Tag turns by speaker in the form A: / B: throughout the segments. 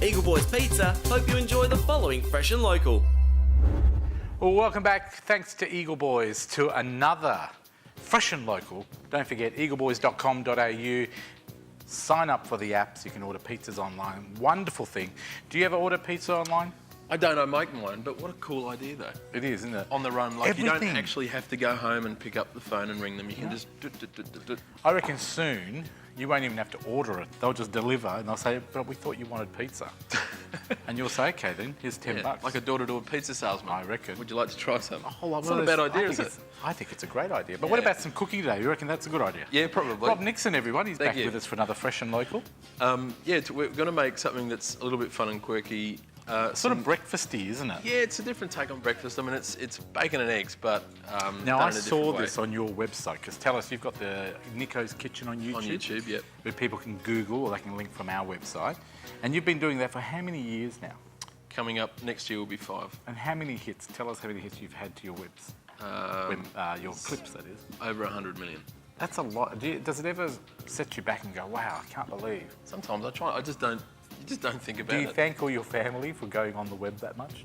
A: Eagle Boys Pizza hope you enjoy the following Fresh and Local.
B: Well, welcome back. Thanks to Eagle Boys to another Fresh and Local. Don't forget eagleboys.com.au. Sign up for the apps. You can order pizzas online. Wonderful thing. Do you ever order pizza online?
C: I don't make mine, but what a cool idea though.
B: It is, isn't it?
C: On the run, like
B: Everything.
C: you don't actually have to go home and pick up the phone and ring them. You can just...
B: I reckon soon you won't even have to order it. They'll just deliver and they'll say, but we thought you wanted pizza. And you'll say, okay then, here's $10.
C: Like a door-to-door pizza salesman.
B: I reckon.
C: Would you like to try some?
B: Oh,
C: it's not a bad idea, is it?
B: I think it's a great idea. But what about some cooking today? You reckon that's a good idea?
C: Yeah, probably.
B: Rob Nixon, everyone. He's
C: Thank
B: back
C: you.
B: with us for another Fresh and Local.
C: We're going to make something that's a little bit fun and quirky.
B: Sort of breakfasty, isn't it?
C: Yeah, it's a different take on breakfast. I mean, it's bacon and eggs, but
B: now
C: done
B: I
C: in a
B: saw
C: different way.
B: this on your website, because tell us, you've got the Nicko's Kitchen on YouTube.
C: On YouTube, yep.
B: Where people can Google, or they can link from our website. And you've been doing that for how many years now?
C: Coming up next year will be 5.
B: And how many hits? Tell us how many hits you've had to your webs. Your clips, that is.
C: Over 100 million.
B: That's a lot. Does it ever set you back and go, wow, I can't believe?
C: Sometimes I try. You just don't think about it.
B: Do you thank all your family for going on the web that much?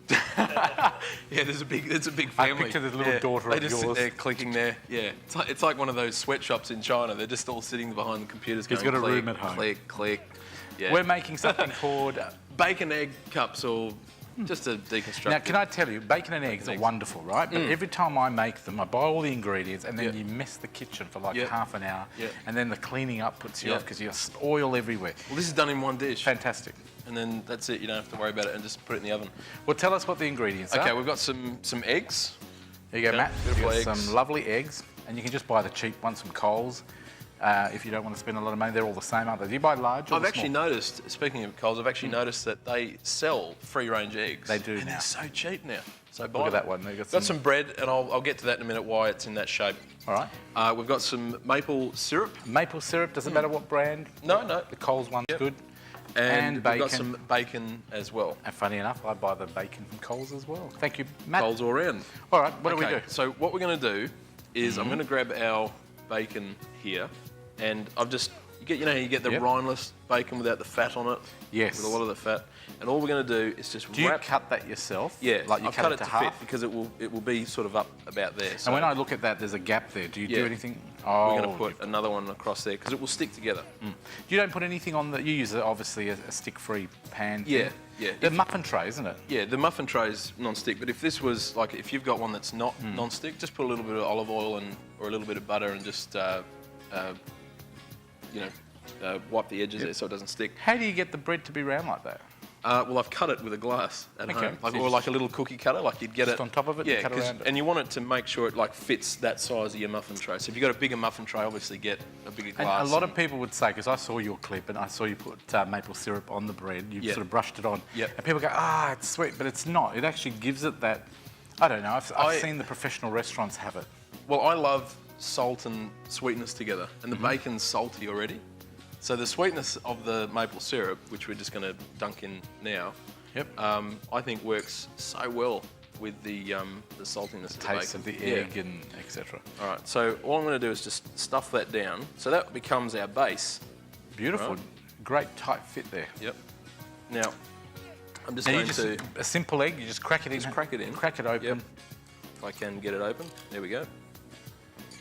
C: Yeah, there's a big family.
B: I picture the little daughter
C: they
B: of
C: just
B: yours.
C: sit there clicking there. Yeah, it's like one of those sweatshops in China. They're just all sitting behind the computers.
B: He's
C: going,
B: got a
C: click,
B: room at home.
C: Click. Yeah.
B: We're making something called
C: bacon egg cups, or just to deconstruct.
B: Now, can I tell you, bacon and eggs are wonderful, right? But every time I make them, I buy all the ingredients, and then you mess the kitchen for like half an hour, and then the cleaning up puts you off because you have oil everywhere.
C: Well, this is done in one dish.
B: Fantastic.
C: And then that's it. You don't have to worry about it, and just put it in the oven.
B: Well, tell us what the ingredients are.
C: Okay, we've got some eggs.
B: There you go, Matt.
C: Beautiful
B: You've got
C: eggs.
B: some lovely eggs, and you can just buy the cheap ones from Coles. If you don't want to spend a lot of money, they're all the same, aren't they? Do you buy large or
C: I've
B: the
C: actually
B: small?
C: noticed, speaking of Coles, I've actually noticed that they sell free-range eggs.
B: They do
C: and
B: now.
C: they're so cheap now. So buy
B: Look at
C: them.
B: that one. They've
C: Got some bread, and I'll get to that in a minute, why it's in that shape.
B: All right.
C: We've got some maple syrup.
B: Maple syrup, doesn't matter what brand.
C: No.
B: The Coles one's good.
C: And we've
B: bacon.
C: got some bacon as well.
B: And funny enough, I buy the bacon from Coles as well. Thank you, Matt.
C: Coles all around.
B: All right, what do we do?
C: So what we're going to do is I'm going to grab our bacon here, and I've just... You get the rineless bacon without the fat on it.
B: Yes.
C: With a lot of the fat. And all we're going to do is just
B: Do you
C: wrap...
B: cut that yourself?
C: Yeah,
B: Like you
C: I've
B: cut it to half?
C: fit because it will be sort of up about there. So
B: And when I look at that, there's a gap there. Do you do anything?
C: we're going to put another one across there because it will stick together.
B: You don't put anything on the... You use, obviously, a stick-free pan.
C: Yeah,
B: thing.
C: yeah.
B: The muffin tray, isn't it?
C: Yeah, the muffin tray's non-stick, but if this was, like, if you've got one that's not non-stick, just put a little bit of olive oil or a little bit of butter and just, wipe the edges there so it doesn't stick.
B: How do you get the bread to be round like that?
C: Well, I've cut it with a glass at home, or like a little cookie cutter, like you'd get
B: just
C: it
B: on top of it.
C: Yeah,
B: and cut around it.
C: and you want it to make sure it like fits that size of your muffin tray. So if you've got a bigger muffin tray, obviously get a bigger glass.
B: And a lot of people would say, because I saw your clip and I saw you put maple syrup on the bread, you sort of brushed it on, and people go, it's sweet, but it's not. It actually gives it that. I don't know. I've seen the professional restaurants have it.
C: Well, I love salt and sweetness together, and the bacon's salty already. So the sweetness of the maple syrup, which we're just going to dunk in now, I think works so well with the saltiness of the bacon.
B: Taste of the egg and etc.
C: All right, so all I'm going to do is just stuff that down. So that becomes our base.
B: Beautiful.
C: Right.
B: Great tight fit there.
C: Yep. Now, I'm just
B: And
C: going to...
B: a simple egg, you just crack it in.
C: Just crack it in.
B: Crack it open.
C: Yep. If I can get it open. There we go.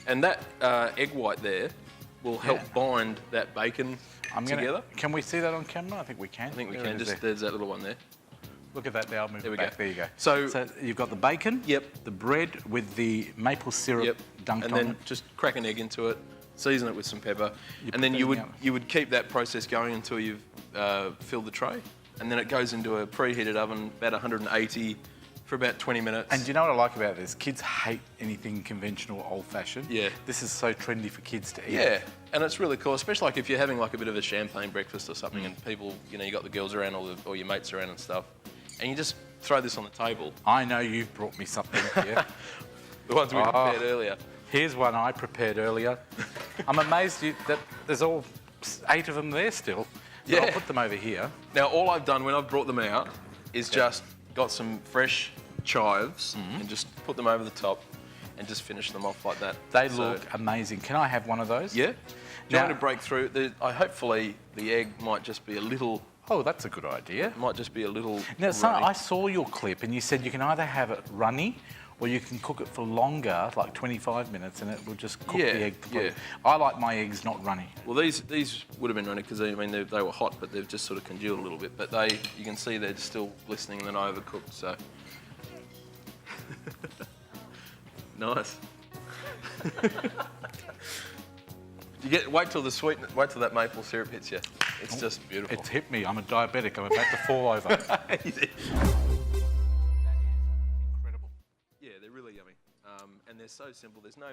C: And that egg white there will help bind that bacon together.
B: Can we see that on camera? I think we can.
C: I think we can. There's that little one there.
B: Look at that there. I'll move
C: There
B: it
C: we
B: back.
C: go.
B: There you go.
C: So
B: you've got the bacon.
C: Yep.
B: The bread with the maple syrup dunked
C: and
B: on
C: then
B: it.
C: just crack an egg into it, season it with some pepper, and then you would keep that process going until you've filled the tray, and then it goes into a preheated oven, about 180, for about 20 minutes.
B: And do you know what I like about this? Kids hate anything conventional, old-fashioned.
C: Yeah.
B: This is so trendy for kids to eat.
C: Yeah, and it's really cool, especially like if you're having like a bit of a champagne breakfast or something, and people, you got the girls around or your mates around and stuff, and you just throw this on the table.
B: I know you've brought me something here.
C: The ones we prepared earlier.
B: Here's one I prepared earlier. I'm amazed that there's all 8 of them there still. So I'll put them over here.
C: Now, all I've done when I've brought them out is just got some fresh chives and just put them over the top and just finish them off like that.
B: They look amazing. Can I have one of those?
C: Yeah. Do you
B: Now-
C: want to break through? Hopefully the egg might just be a little
B: Oh, that's a good idea.
C: It might just be a little.
B: Now,
C: runny.
B: I saw your clip and you said you can either have it runny or you can cook it for longer, like 25 minutes, and it will just cook
C: Yeah,
B: the egg.
C: yeah.
B: I like my eggs not runny.
C: Well, these would have been runny because they were hot, but they've just sort of congealed a little bit. But you can see they're still glistening and then overcooked. So nice. Wait till that maple syrup hits you. It's just beautiful.
B: It's hit me. I'm a diabetic. I'm about to fall over. That is incredible.
C: Yeah, they're really yummy, and they're so simple. There's no